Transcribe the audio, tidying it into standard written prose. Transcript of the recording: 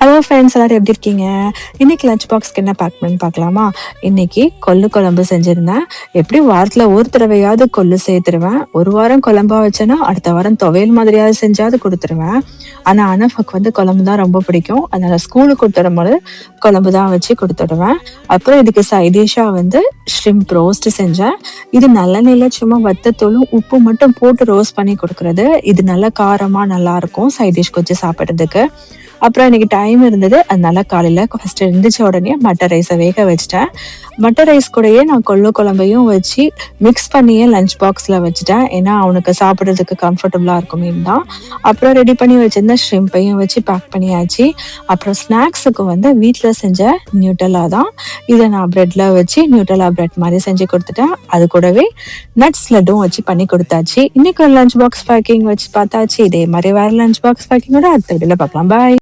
Hello friends, எல்லாரும் எப்படி இருக்கீங்க? இன்னைக்கு லஞ்ச் பாக்ஸ்க்கு என்ன பேக் பண்ணி பார்க்கலாமா? இன்னைக்கு கொள்ளு குழம்பு செஞ்சுருந்தேன். எப்படி வாரத்தில் ஒரு தடவையாவது கொள்ளு சேர்த்துருவேன். ஒரு வாரம் குழம்பா வச்சேன்னா அடுத்த வாரம் துவையல் மாதிரியாவது செஞ்சாவது கொடுத்துருவேன். ஆனால் அனஃபுக்கு குழம்பு தான் ரொம்ப பிடிக்கும். அதனால ஸ்கூலுக்கு கொடுத்துடும்போது குழம்பு தான் வச்சு கொடுத்துடுவேன். அப்புறம் இதுக்கு சைடிஷாக ஷ்ரிம்ப் ரோஸ்ட் செஞ்சேன். இது நல்லெண்ணெயில் சும்மா வத்தத்தூளும் உப்பு மட்டும் போட்டு ரோஸ்ட் பண்ணி கொடுக்குறது. இது நல்ல காரமாக நல்லாயிருக்கும் சைடிஷ்க்கு வச்சு சாப்பிட்றதுக்கு. அப்புறம் இன்னைக்கு டைம் இருந்தது, அதனால காலையில ஃபர்ஸ்ட் எழுந்திரிச்ச உடனே மட்டர் ரைஸை வேக வச்சுட்டேன். மட்டர் ரைஸ் கூடயே நான் கொள்ளு குழம்பையும் வச்சு மிக்ஸ் பண்ணியே லஞ்ச் பாக்ஸில் வச்சுட்டேன். ஏன்னா அவனுக்கு சாப்பிட்றதுக்கு கம்ஃபர்டபுளாக இருக்குமே தான். அப்புறம் ரெடி பண்ணி வச்சிருந்த ஷ்ரிம்பையும் வச்சு பேக் பண்ணியாச்சு. அப்புறம் ஸ்நாக்ஸுக்கு வீட்டில் செஞ்ச நியூட்டலா தான். இதை நான் ப்ரெட்டில் வச்சு நியூட்டலா ப்ரெட் மாதிரி செஞ்சு கொடுத்துட்டேன். அது கூடவே நட்ஸ் லட்டும் வச்சு பண்ணி கொடுத்தாச்சு. இன்னைக்கு ஒரு லஞ்ச் பாக்ஸ் பேக்கிங் வச்சு பார்த்தாச்சு. இதே மாதிரி வேறு லஞ்ச் பாக்ஸ் பேக்கிங்கோட அடுத்த வீடியோவில் பார்க்கலாம். பாய்.